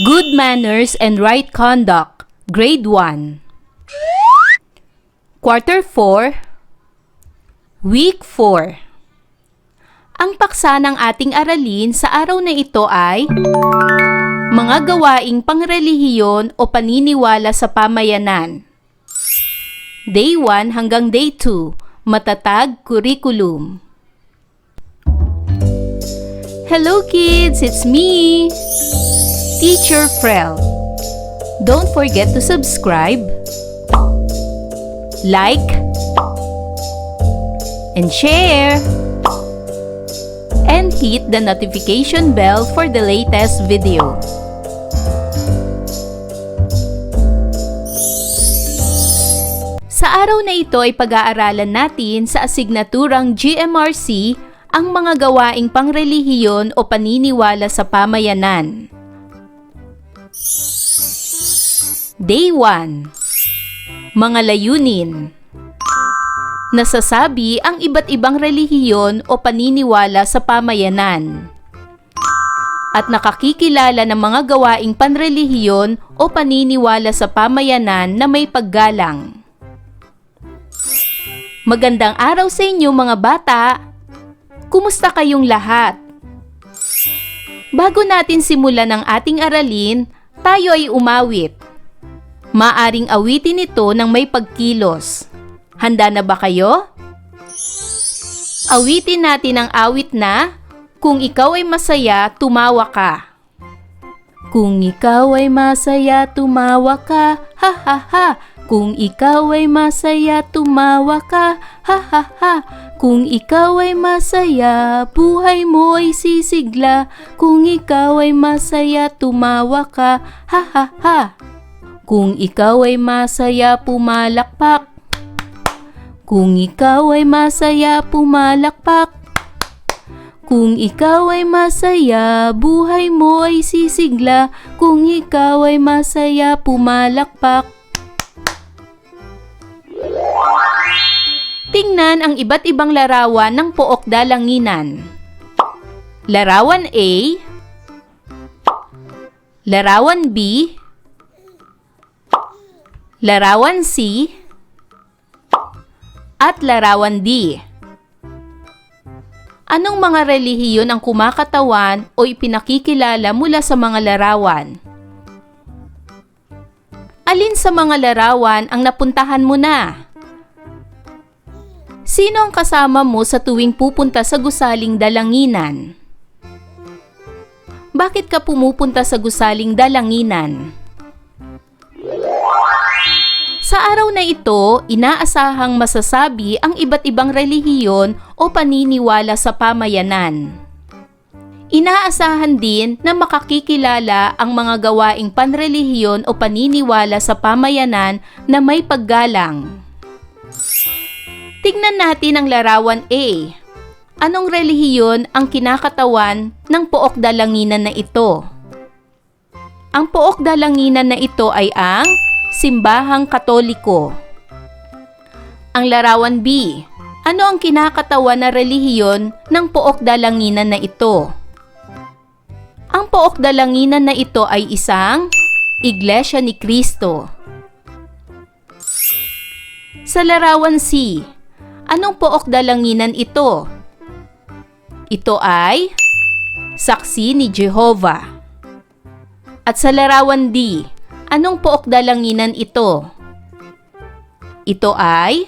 Good Manners and Right Conduct, Grade 1. Quarter 4, Week 4. Ang paksa ng ating aralin sa araw na ito ay mga gawaing pangrelihiyon o paniniwala sa pamayanan. Day 1 hanggang Day 2, matatag curriculum. Hello kids, it's me, Teacher Frel. Don't forget to subscribe, like, and share, and hit the notification bell for the latest video. Sa araw na ito ay pag-aaralan natin sa asignaturang GMRC ang mga gawaing pangrelihiyon o paniniwala sa pamayanan. Day 1. Mga layunin. Nasasabi ang iba't ibang relihiyon o paniniwala sa pamayanan. At nakakikilala ng mga gawaing panrelihiyon o paniniwala sa pamayanan na may paggalang. Magandang araw sa inyo mga bata! Kumusta kayong lahat? Bago natin simulan ang ating aralin, tayo ay umawit. Maaring awitin ito ng may pagkilos. Handa na ba kayo? Awitin natin ang awit na, kung ikaw ay masaya, tumawa ka. Kung ikaw ay masaya, tumawa ka, ha ha ha. Kung ikaw ay masaya, tumawa ka, ha ha ha. Kung ikaw ay masaya, buhay mo ay sisigla. Kung ikaw ay masaya, tumawa ka, ha ha ha. Kung ikaw ay masaya, pumalakpak. Kung ikaw ay masaya, pumalakpak. Kung ikaw ay masaya, buhay mo ay sisigla. Kung ikaw ay masaya, pumalakpak. Tingnan ang iba't ibang larawan ng pook dalanginan. Larawan A, larawan B, larawan C, at larawan D. Anong mga relihiyon ang kumakatawan o ipinakikilala mula sa mga larawan? Alin sa mga larawan ang napuntahan mo na? Sino ang kasama mo sa tuwing pupunta sa gusaling dalanginan? Bakit ka pumupunta sa gusaling dalanginan? Sa araw na ito, inaasahang masasabi ang iba't ibang relihiyon o paniniwala sa pamayanan. Inaasahan din na makakikilala ang mga gawaing panrelihiyon o paniniwala sa pamayanan na may paggalang. Tingnan natin ang larawan A. Anong relihiyon ang kinakatawan ng pook dalanginan na ito? Ang pook dalanginan na ito ay ang Simbahang Katoliko. Ang larawan B. Ano ang kinakatawan na relihiyon ng pook dalanginan na ito? Ang pook dalanginan na ito ay isang Iglesia ni Cristo. Sa larawan C. Anong pook dalanginan ito? Ito ay Saksi ni Jehovah. At sa larawan D, anong pook dalanginan ito? Ito ay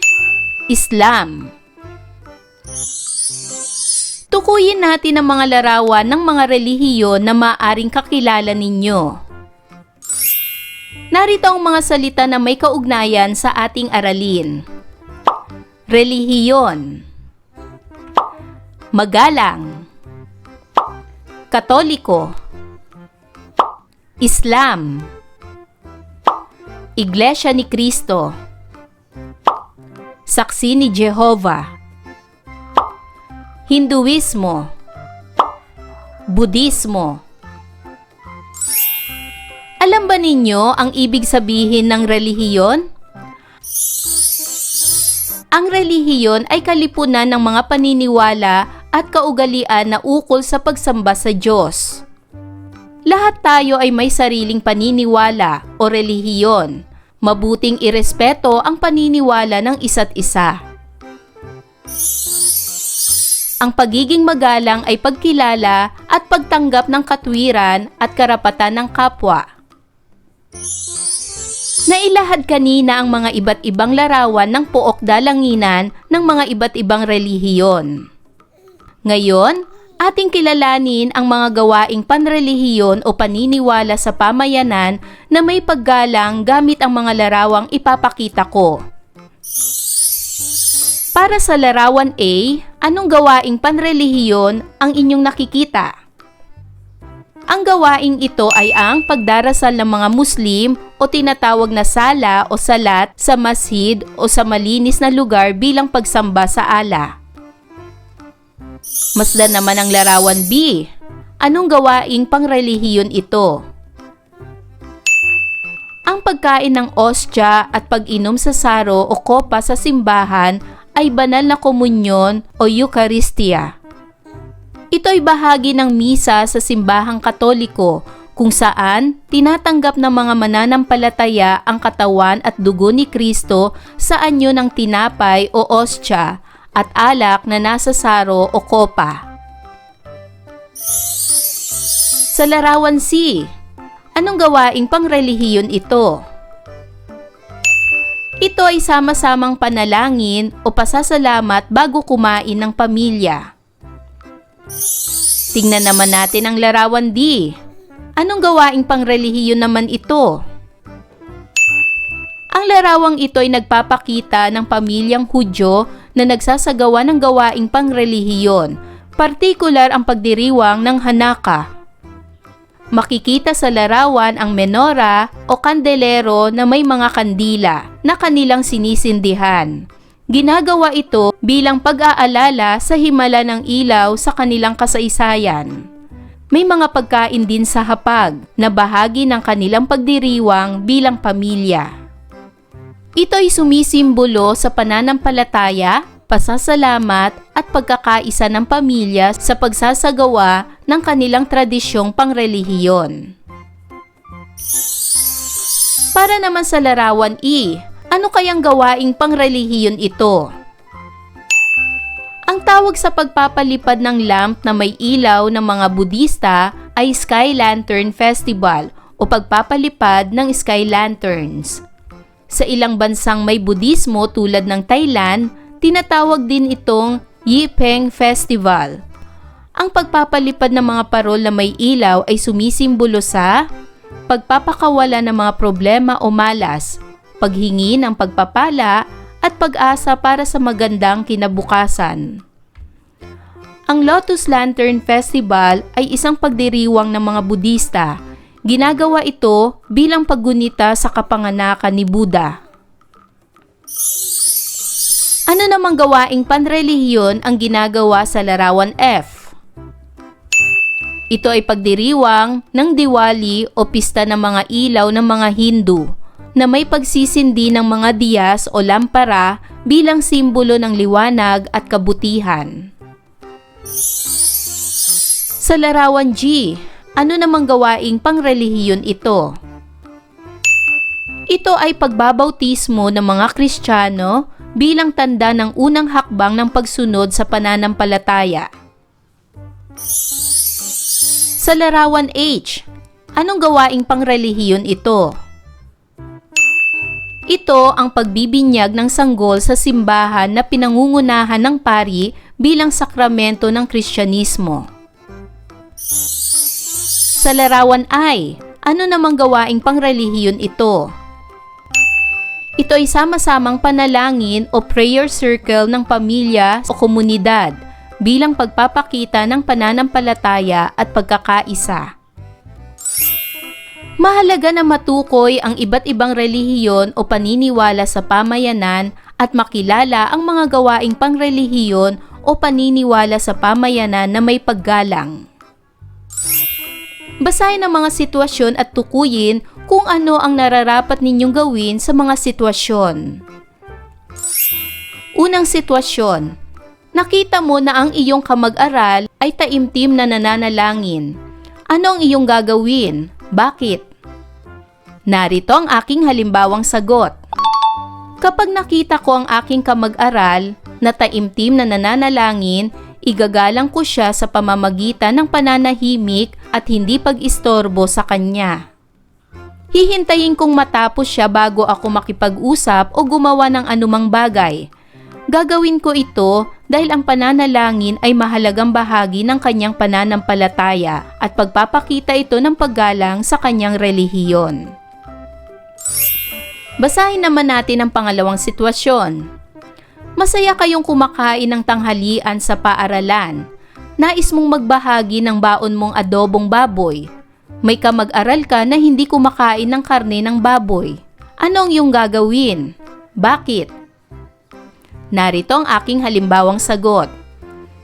Islam. Tukuyin natin ang mga larawan ng mga relihiyon na maaaring kakilala ninyo. Narito ang mga salita na may kaugnayan sa ating aralin. Relihiyon, magalang, Katoliko, Islam, Iglesia ni Cristo, Saksi ni Jehovah, Hinduismo, Budismo. Alam ba ninyo ang ibig sabihin ng relihiyon? Ang relihiyon ay kalipunan ng mga paniniwala at kaugalian na ukol sa pagsamba sa Diyos. Lahat tayo ay may sariling paniniwala o relihiyon. Mabuting irespeto ang paniniwala ng isa't isa. Ang pagiging magalang ay pagkilala at pagtanggap ng katwiran at karapatan ng kapwa. Nailahad kanina ang mga iba't ibang larawan ng pook dalanginan ng mga iba't ibang relihiyon. Ngayon, ating kilalanin ang mga gawaing panrelihiyon o paniniwala sa pamayanan na may paggalang gamit ang mga larawang ipapakita ko. Para sa larawan A, anong gawaing panrelihiyon ang inyong nakikita? Ang gawaing ito ay ang pagdarasal ng mga Muslim o tinatawag na sala o salat sa masjid o sa malinis na lugar bilang pagsamba sa Allah. Masdan naman ang larawan B. Anong gawaing pangrelihiyon ito? Ang pagkain ng ostya at pag-inom sa saro o kopa sa simbahan ay banal na komunyon o Eucharistia. Ito ay bahagi ng misa sa simbahang Katoliko kung saan tinatanggap ng mga mananampalataya ang katawan at dugo ni Kristo sa anyo ng tinapay o ostya at alak na nasa saro o kopa. Sa larawan C, anong gawaing pangrelihiyon ito? Ito ay sama-samang panalangin o pasasalamat bago kumain ng pamilya. Tingnan naman natin ang larawan D. Anong gawaing pangrelihiyon naman ito? Ang larawang ito ay nagpapakita ng pamilyang Hudyo na nagsasagawa ng gawaing pangrelihiyon, partikular ang pagdiriwang ng Hanukkah. Makikita sa larawan ang menora o kandelero na may mga kandila na kanilang sinisindihan. Ginagawa ito bilang pag-aalala sa himala ng ilaw sa kanilang kasaysayan. May mga pagkain din sa hapag na bahagi ng kanilang pagdiriwang bilang pamilya. Ito ay sumisimbolo sa pananampalataya, pasasalamat at pagkakaisa ng pamilya sa pagsasagawa ng kanilang tradisyong pangrelihiyon. Para naman sa larawan E, ano kayang gawaing pangrelihiyon ito? Ang tawag sa pagpapalipad ng lamp na may ilaw ng mga Budista ay Sky Lantern Festival o pagpapalipad ng sky lanterns. Sa ilang bansang may Budismo tulad ng Thailand, tinatawag din itong Yipeng Festival. Ang pagpapalipad ng mga parol na may ilaw ay sumisimbolo sa pagpapakawala ng mga problema o malas, paghingi ng pagpapala at pag-asa para sa magandang kinabukasan. Ang Lotus Lantern Festival ay isang pagdiriwang ng mga Budista. Ginagawa ito bilang paggunita sa kapanganakan ni Buddha. Ano namang gawaing panrelihiyon ang ginagawa sa larawan F? Ito ay pagdiriwang ng Diwali o pista ng mga ilaw ng mga Hindu na may pagsisindi ng mga diyas o lampara bilang simbolo ng liwanag at kabutihan. Sa larawan G, ano namang gawaing pangrelihiyon ito? Ito ay pagbabautismo ng mga Kristiyano bilang tanda ng unang hakbang ng pagsunod sa pananampalataya. Sa larawan H, anong gawaing pangrelihiyon ito? Ito ang pagbibinyag ng sanggol sa simbahan na pinangungunahan ng pari bilang sakramento ng Kristyanismo. Sa larawan I, ano namang gawaing pangrelihiyon ito? Ito ay sama-samang panalangin o prayer circle ng pamilya o komunidad bilang pagpapakita ng pananampalataya at pagkakaisa. Mahalaga na matukoy ang iba't ibang relihiyon o paniniwala sa pamayanan at makilala ang mga gawaing pangrelihiyon o paniniwala sa pamayanan na may paggalang. Basahin ang mga sitwasyon at tukuyin kung ano ang nararapat ninyong gawin sa mga sitwasyon. Unang sitwasyon, nakita mo na ang iyong kamag-aral ay taimtim na nananalangin. Ano ang iyong gagawin? Bakit? Narito ang aking halimbawang sagot. Kapag nakita ko ang aking kamag-aral na taimtim na nananalangin, igagalang ko siya sa pamamagitan ng pananahimik at hindi pag-istorbo sa kanya. Hihintayin kong matapos siya bago ako makipag-usap o gumawa ng anumang bagay. Gagawin ko ito dahil ang pananalangin ay mahalagang bahagi ng kanyang pananampalataya at pagpapakita ito ng paggalang sa kanyang relihiyon. Basahin naman natin ang pangalawang sitwasyon. Masaya kayong kumakain ng tanghalian sa paaralan. Nais mong magbahagi ng baon mong adobong baboy. May kamag-aral ka na hindi kumakain ng karne ng baboy. Ano ang iyong gagawin? Bakit? Narito ang aking halimbawang sagot.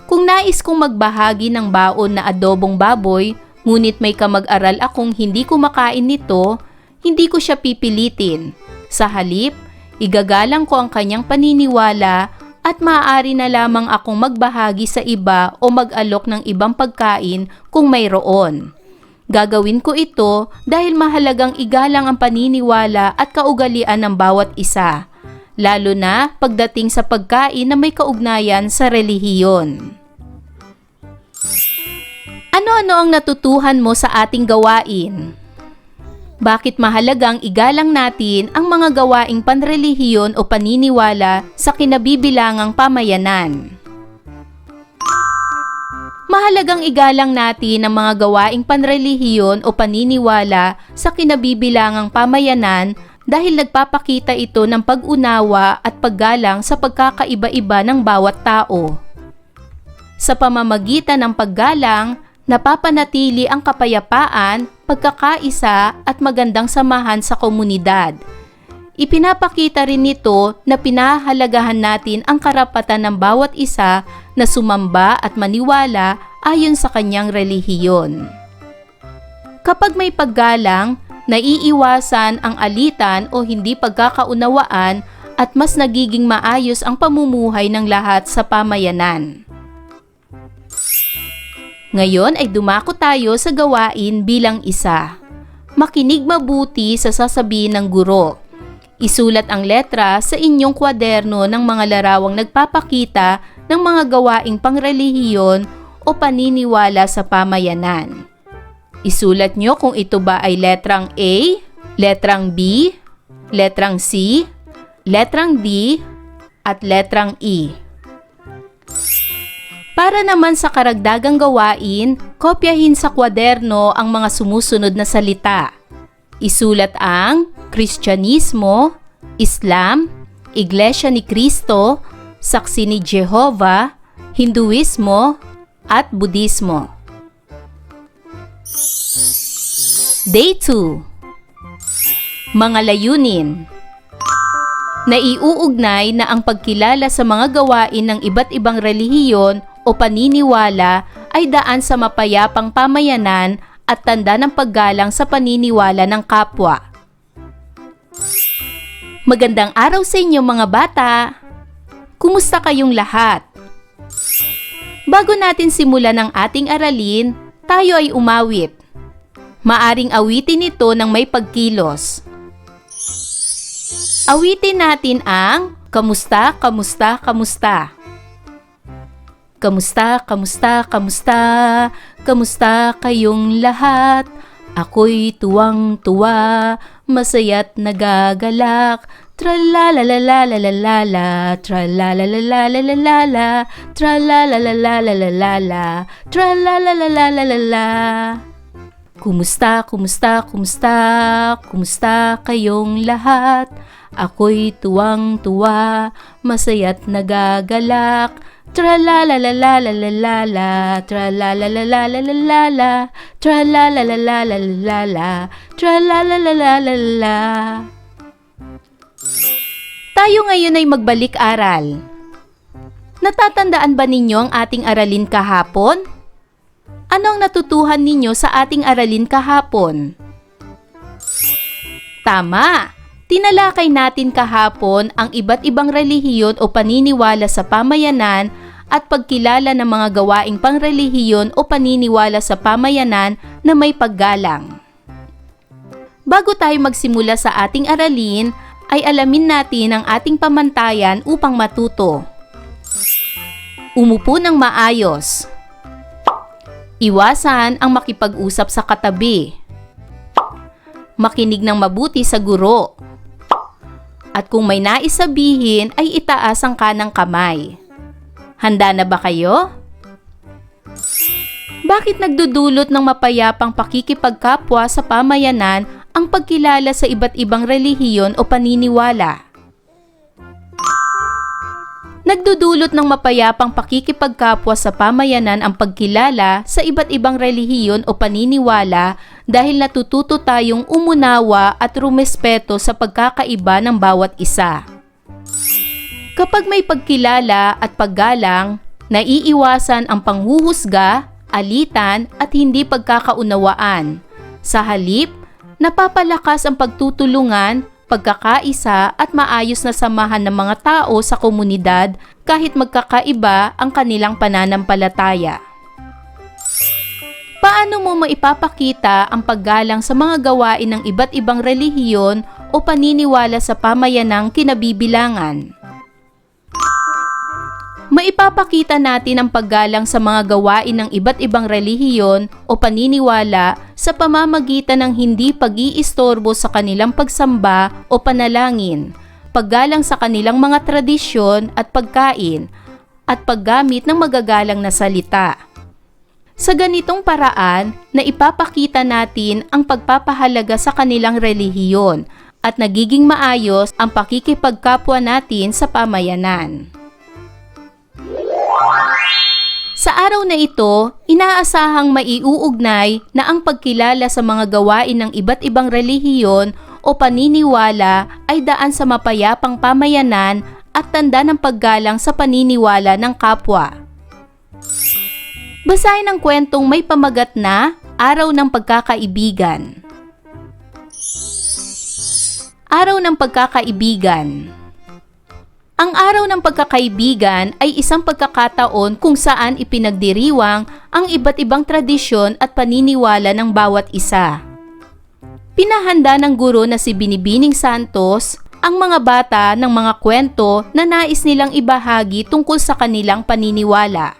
Kung nais kong magbahagi ng baon na adobong baboy, ngunit may kamag-aral akong hindi kumakain nito, hindi ko siya pipilitin. Sa halip, igagalang ko ang kanyang paniniwala at maaari na lamang akong magbahagi sa iba o mag-alok ng ibang pagkain kung mayroon. Gagawin ko ito dahil mahalagang igalang ang paniniwala at kaugalian ng bawat isa, lalo na pagdating sa pagkain na may kaugnayan sa relihiyon. Ano-ano ang natutuhan mo sa ating gawain? Bakit mahalagang igalang natin ang mga gawaing panrelihiyon o paniniwala sa kinabibilangang pamayanan? Mahalagang igalang natin ang mga gawaing panrelihiyon o paniniwala sa kinabibilangang pamayanan dahil nagpapakita ito ng pag-unawa at paggalang sa pagkakaiba-iba ng bawat tao. Sa pamamagitan ng paggalang, napapanatili ang kapayapaan, pagkakaisa at magandang samahan sa komunidad. Ipinapakita rin nito na pinahahalagahan natin ang karapatan ng bawat isa na sumamba at maniwala ayon sa kanyang relihiyon. Kapag may paggalang, naiiwasan ang alitan o hindi pagkakaunawaan at mas nagiging maayos ang pamumuhay ng lahat sa pamayanan. Ngayon ay dumako tayo sa gawain bilang isa. Makinig mabuti sa sasabihin ng guro. Isulat ang letra sa inyong kwaderno ng mga larawang nagpapakita ng mga gawaing pangrelihiyon o paniniwala sa pamayanan. Isulat nyo kung ito ba ay letrang A, letrang B, letrang C, letrang D, at letrang E. Para naman sa karagdagang gawain, kopyahin sa kwaderno ang mga sumusunod na salita. Isulat ang Kristyanismo, Islam, Iglesia ni Cristo, Saksi ni Jehovah, Hinduismo, at Budismo. Day 2. Mga layunin. Naiuugnay na ang pagkilala sa mga gawain ng iba't ibang relihiyon o paniniwala ay daan sa mapayapang pamayanan at tanda ng paggalang sa paniniwala ng kapwa. Magandang araw sa inyo mga bata! Kumusta kayong lahat? Bago natin simulan ang ating aralin, tayo ay umawit. Maaring awitin ito ng may pagkilos. Awitin natin ang Kamusta, Kamusta, Kamusta. Kamusta, kamusta, kamusta, kamusta kayong lahat? Ako'y tuwang-tuwa, masaya't nagagalak. Tralalalalalalala, tralalalalalalala, tralalalalalalala, tralalalalalalala. Kumusta, kumusta, kumusta, kumusta kayong lahat? Ako'y tuwang-tuwa, masaya't nagagalak. Tralalalalalalala, tralalalalalalala, tralalalalalalala, tralalalalalalala. Tayo ngayon ay magbalik-aral. Natatandaan ba ninyo ang ating aralin kahapon? Ano ang natutuhan ninyo sa ating aralin kahapon? Tama! Tinalakay natin kahapon ang iba't ibang relihiyon o paniniwala sa pamayanan at pagkilala ng mga gawaing pangrelihiyon o paniniwala sa pamayanan na may paggalang. Bago tayo magsimula sa ating aralin, ay alamin natin ang ating pamantayan upang matuto. Umupo ng maayos. Iwasan ang makipag-usap sa katabi. Makinig ng mabuti sa guro. At kung may nais sabihin ay itaas ang kanang kamay. Handa na ba kayo? Bakit nagdudulot ng mapayapang pakikipagkapwa sa pamayanan ang pagkilala sa iba't ibang relihiyon o paniniwala? Nagdudulot ng mapayapang pakikipagkapwa sa pamayanan ang pagkilala sa iba't ibang relihiyon o paniniwala dahil natututo tayong umunawa at rumespeto sa pagkakaiba ng bawat isa. Kapag may pagkilala at paggalang, naiiwasan ang panghuhusga, alitan at hindi pagkakaunawaan. Sa halip, napapalakas ang pagtutulungan, pagkakaisa at maayos na samahan ng mga tao sa komunidad kahit magkakaiba ang kanilang pananampalataya. Paano mo maipapakita ang paggalang sa mga gawain ng iba't ibang relihiyon o paniniwala sa pamayanang kinabibilangan? Maipapakita natin ang paggalang sa mga gawain ng iba't ibang relihiyon o paniniwala sa pamamagitan ng hindi pag-iistorbo sa kanilang pagsamba o panalangin, paggalang sa kanilang mga tradisyon at pagkain, at paggamit ng magagalang na salita. Sa ganitong paraan, na ipapakita natin ang pagpapahalaga sa kanilang relihiyon at nagiging maayos ang pakikipagkapwa natin sa pamayanan. Sa araw na ito, inaasahang maiuugnay na ang pagkilala sa mga gawain ng iba't ibang relihiyon o paniniwala ay daan sa mapayapang pamayanan at tanda ng paggalang sa paniniwala ng kapwa. Basahin ang kwentong may pamagat na Araw ng Pagkakaibigan. Araw ng Pagkakaibigan. Ang Araw ng Pagkakaibigan ay isang pagkakataon kung saan ipinagdiriwang ang iba't ibang tradisyon at paniniwala ng bawat isa. Pinahanda ng guro na si Binibining Santos ang mga bata ng mga kwento na nais nilang ibahagi tungkol sa kanilang paniniwala.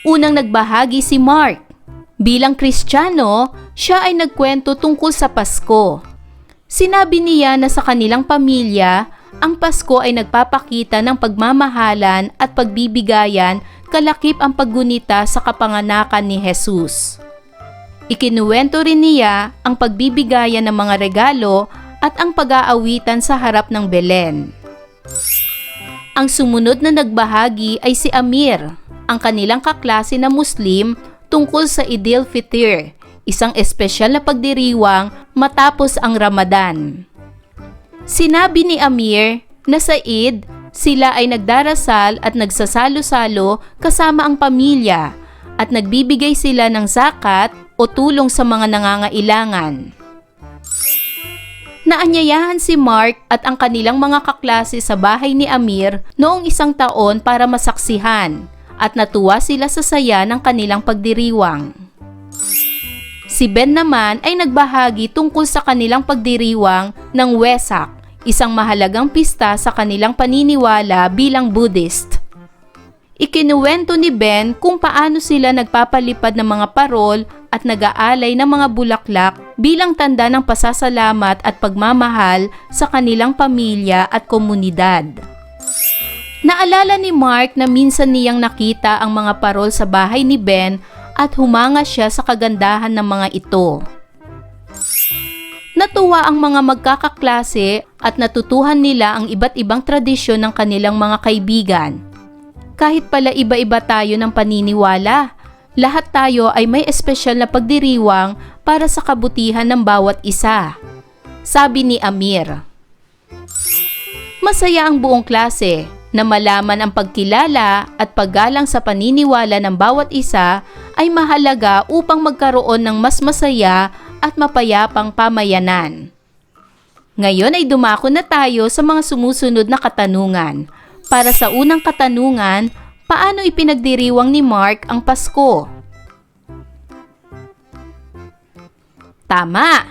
Unang nagbahagi si Mark. Bilang Kristiyano, siya ay nagkwento tungkol sa Pasko. Sinabi niya na sa kanilang pamilya, ang Pasko ay nagpapakita ng pagmamahalan at pagbibigayan kalakip ang paggunita sa kapanganakan ni Jesus. Ikinuwento rin niya ang pagbibigayan ng mga regalo at ang pag-aawitan sa harap ng Belen. Ang sumunod na nagbahagi ay si Amir, ang kanilang kaklase na Muslim tungkol sa Eid al-Fitr, isang espesyal na pagdiriwang matapos ang Ramadan. Sinabi ni Amir na sa Eid, sila ay nagdarasal at nagsasalo-salo kasama ang pamilya at nagbibigay sila ng zakat o tulong sa mga nangangailangan. Naanyayahan si Mark at ang kanilang mga kaklase sa bahay ni Amir noong isang taon para masaksihan at natuwa sila sa saya ng kanilang pagdiriwang. Si Ben naman ay nagbahagi tungkol sa kanilang pagdiriwang ng Wesak, isang mahalagang pista sa kanilang paniniwala bilang Buddhist. Ikinuwento ni Ben kung paano sila nagpapalipad ng mga parol at nag-aalay ng mga bulaklak bilang tanda ng pasasalamat at pagmamahal sa kanilang pamilya at komunidad. Naalala ni Mark na minsan niyang nakita ang mga parol sa bahay ni Ben at humanga siya sa kagandahan ng mga ito. Natuwa ang mga magkakaklase at natutuhan nila ang iba't ibang tradisyon ng kanilang mga kaibigan. Kahit pala iba-iba tayo ng paniniwala, lahat tayo ay may espesyal na pagdiriwang para sa kabutihan ng bawat isa, sabi ni Amir. Masaya ang buong klase na malaman ang pagkilala at paggalang sa paniniwala ng bawat isa ay mahalaga upang magkaroon ng mas masaya at mapayapang pamayanan. Ngayon ay dumako na tayo sa mga sumusunod na katanungan. Para sa unang katanungan, Paano ipinagdiriwang ni Mark ang Pasko? Tama!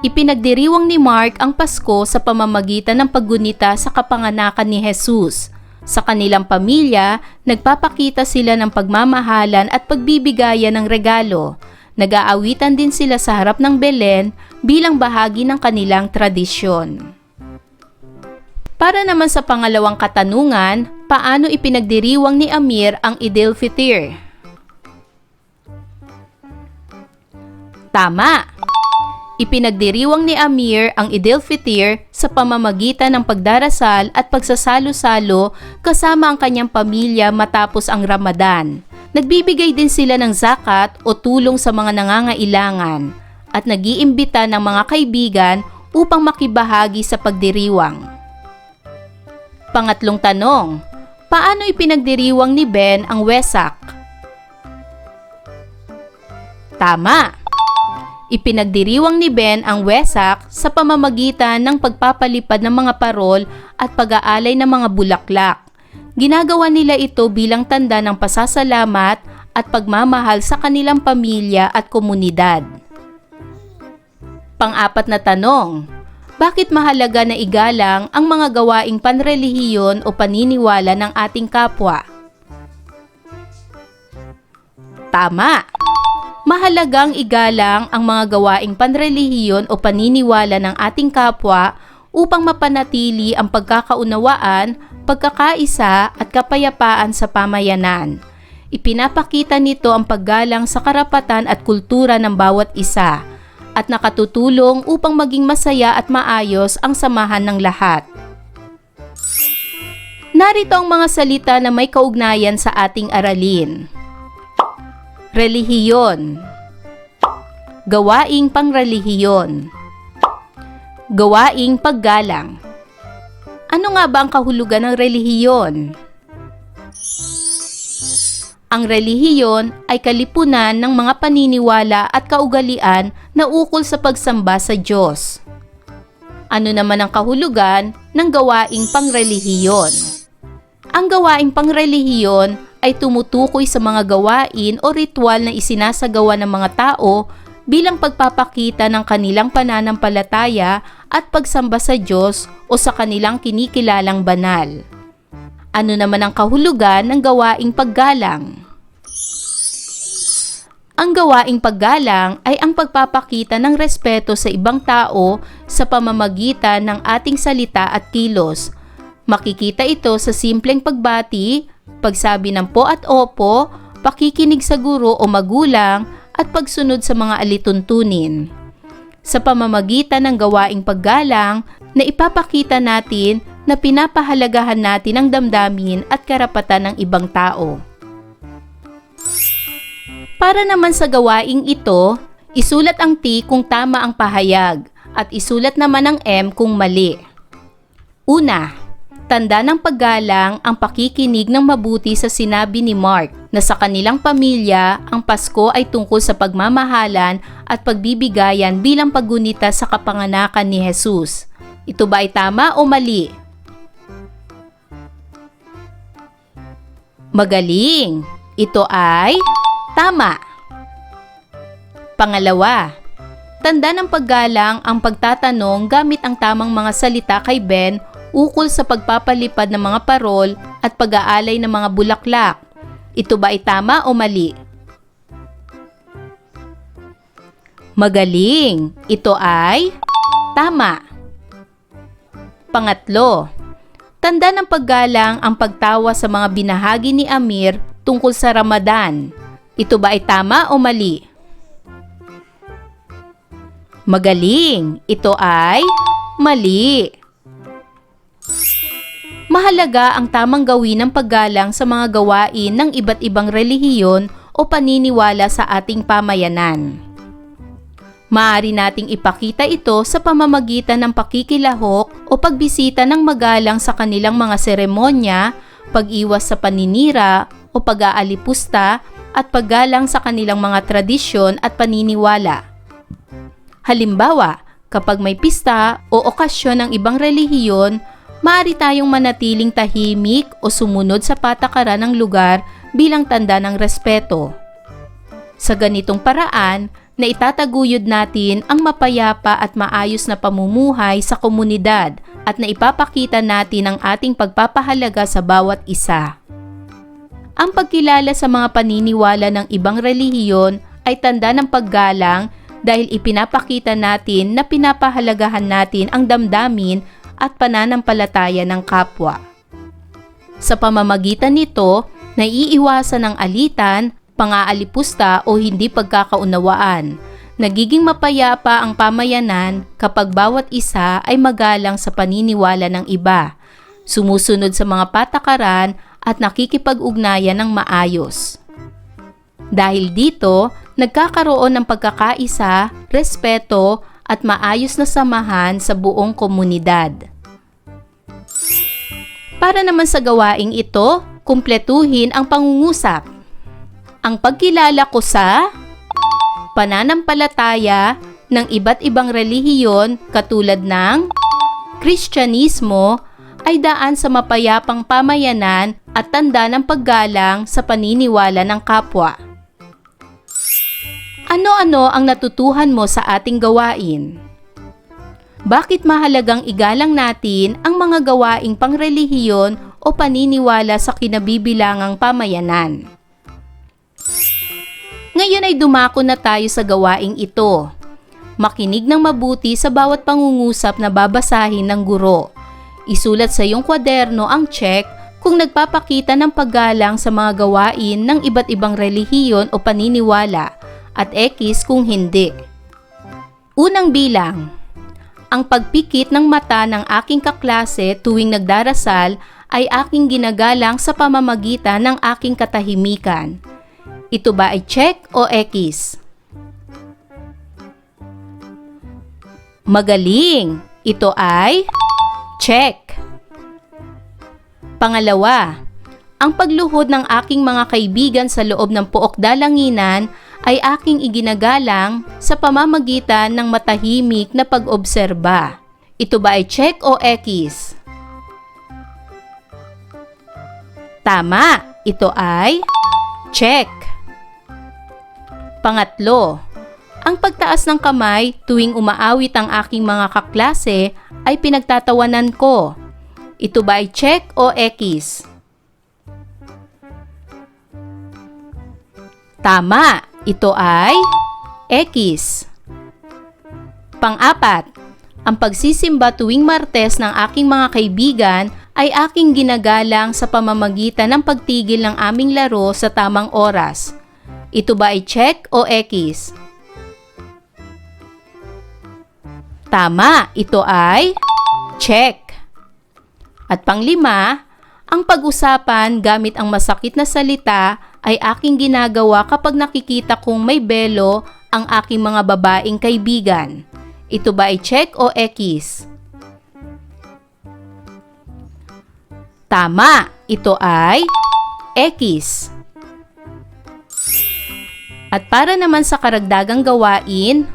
Ipinagdiriwang ni Mark ang Pasko sa pamamagitan ng paggunita sa kapanganakan ni Jesus. Sa kanilang pamilya, nagpapakita sila ng pagmamahalan at pagbibigayan ng regalo. Nag-aawitan din sila sa harap ng Belen bilang bahagi ng kanilang tradisyon. Para naman sa pangalawang katanungan, paano ipinagdiriwang ni Amir ang Eid al-Fitr? Tama! Ipinagdiriwang ni Amir ang Eid al-Fitr sa pamamagitan ng pagdarasal at pagsasalo-salo kasama ang kanyang pamilya matapos ang Ramadan. Nagbibigay din sila ng zakat o tulong sa mga nangangailangan at nag-iimbita ng mga kaibigan upang makibahagi sa pagdiriwang. Pangatlong tanong, paano ipinagdiriwang ni Ben ang Wesak? Tama! Ipinagdiriwang ni Ben ang Wesak sa pamamagitan ng pagpapalipad ng mga parol at pag-aalay ng mga bulaklak. Ginagawa nila ito bilang tanda ng pasasalamat at pagmamahal sa kanilang pamilya at komunidad. Pang-apat na tanong, bakit mahalaga na igalang ang mga gawaing panrelihiyon o paniniwala ng ating kapwa? Tama! Mahalagang igalang ang mga gawaing panrelihiyon o paniniwala ng ating kapwa upang mapanatili ang pagkakaunawaan, pagkakaisa at kapayapaan sa pamayanan. Ipinapakita nito ang paggalang sa karapatan at kultura ng bawat isa at nakatutulong upang maging masaya at maayos ang samahan ng lahat. Narito ang mga salita na may kaugnayan sa ating aralin. Relihiyon. Gawaing pangrelihiyon. Gawaing paggalang. Ano nga ba ang kahulugan ng relihiyon? Ang relihiyon ay kalipunan ng mga paniniwala at kaugalian na ukol sa pagsamba sa Diyos. Ano naman ang kahulugan ng gawaing pangrelihiyon? Ang gawaing pangrelihiyon ay tumutukoy sa mga gawain o ritual na isinasagawa ng mga tao bilang pagpapakita ng kanilang pananampalataya at pagsamba sa Diyos o sa kanilang kinikilalang banal. Ano naman ang kahulugan ng gawaing paggalang? Ang gawaing paggalang ay ang pagpapakita ng respeto sa ibang tao sa pamamagitan ng ating salita at kilos. Makikita ito sa simpleng pagbati, pagsabi ng po at opo, pakikinig sa guro o magulang, at pagsunod sa mga alituntunin. Sa pamamagitan ng gawaing paggalang, na ipapakita natin na pinapahalagahan natin ang damdamin at karapatan ng ibang tao. Para naman sa gawaing ito, isulat ang T kung tama ang pahayag at isulat naman ang M kung mali. Una, tanda ng paggalang ang pakikinig ng mabuti sa sinabi ni Mark na sa kanilang pamilya ang Pasko ay tungkol sa pagmamahalan at pagbibigayan bilang paggunita sa kapanganakan ni Jesus. Ito ba ay tama o mali? Magaling! Ito ay tama! Pangalawa, tanda ng paggalang ang pagtatanong gamit ang tamang mga salita kay Ben ukol sa pagpapalipad ng mga parol at pag-aalay ng mga bulaklak. Ito ba ay tama o mali? Magaling! Ito ay tama! Pangatlo, tanda ng paggalang ang pagtawa sa mga binahagi ni Amir tungkol sa Ramadan. Ito ba ay tama o mali? Magaling! Ito ay mali! Mahalaga ang tamang gawin ng paggalang sa mga gawain ng iba't ibang relihiyon o paniniwala sa ating pamayanan. Maaari nating ipakita ito sa pamamagitan ng pakikilahok o pagbisita ng magalang sa kanilang mga seremonya, pag-iwas sa paninira o pag-aalipusta at paggalang sa kanilang mga tradisyon at paniniwala. Halimbawa, kapag may pista o okasyon ng ibang relihiyon, maaari tayong manatiling tahimik o sumunod sa patakaran ng lugar bilang tanda ng respeto. Sa ganitong paraan, na itataguyod natin ang mapayapa at maayos na pamumuhay sa komunidad at na ipapakita natin ang ating pagpapahalaga sa bawat isa. Ang pagkilala sa mga paniniwala ng ibang relihiyon ay tanda ng paggalang dahil ipinapakita natin na pinapahalagahan natin ang damdamin at pananampalataya ng kapwa. Sa pamamagitan nito, naiiwasan ang alitan, pang-aalipusta o hindi pagkakaunawaan. Nagiging mapayapa ang pamayanan kapag bawat isa ay magalang sa paniniwala ng iba, sumusunod sa mga patakaran at nakikipag-ugnayan ng maayos. Dahil dito, nagkakaroon ng pagkakaisa, respeto at maayos na samahan sa buong komunidad. Para naman sa gawaing ito, kumpletuhin ang pangungusap. Ang pagkilala ko sa pananampalataya ng iba't ibang relihiyon katulad ng Kristyanismo ay daan sa mapayapang pamayanan at tanda ng paggalang sa paniniwala ng kapwa. Ano-ano ang natutuhan mo sa ating gawain? Bakit mahalagang igalang natin ang mga gawaing pangrelihiyon o paniniwala sa kinabibilangang pamayanan? Ngayon ay dumako na tayo sa gawaing ito. Makinig ng mabuti sa bawat pangungusap na babasahin ng guro. Isulat sa iyong kwaderno ang check kung nagpapakita ng paggalang sa mga gawain ng iba't ibang relihiyon o paniniwala at X kung hindi. Unang bilang. Ang pagpikit ng mata ng aking kaklase tuwing nagdarasal ay aking ginagalang sa pamamagitan ng aking katahimikan. Ito ba ay check o X? Magaling! Ito ay check. Pangalawa, ang pagluhod ng aking mga kaibigan sa loob ng pook dalanginan ay aking iginagalang sa pamamagitan ng matahimik na pag-obserba. Ito ba ay check o X? Tama! Ito ay check. Pangatlo, ang pagtaas ng kamay tuwing umaawit ang aking mga kaklase ay pinagtatawanan ko. Ito ba ay check o X? Tama, ito ay X. Pang-apat, ang pagsisimba tuwing Martes ng aking mga kaibigan ay aking ginagalang sa pamamagitan ng pagtigil ng aming laro sa tamang oras. Ito ba ay check o X? Tama, ito ay check. At panglima, ang pag-usapan gamit ang masakit na salita ay aking ginagawa kapag nakikita kong may belo ang aking mga babaeng kaibigan. Ito ba ay check o X? Tama, ito ay X. At para naman sa karagdagang gawain,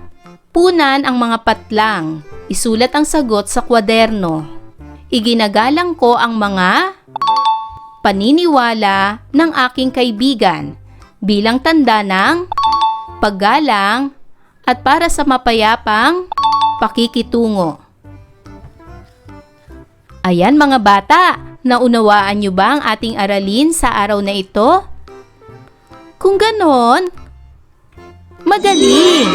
punan ang mga patlang. Isulat ang sagot sa kwaderno. Iginagalang ko ang mga paniniwala ng aking kaibigan bilang tanda ng paggalang at para sa mapayapang pakikitungo. Ayan mga bata, naunawaan niyo ba ang ating aralin sa araw na ito? Kung ganon, magaling!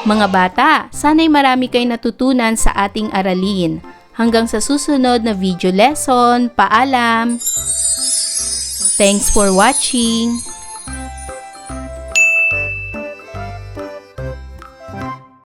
Mga bata, sana'y marami kayong natutunan sa ating aralin. Hanggang sa susunod na video lesson, paalam! Thanks for watching!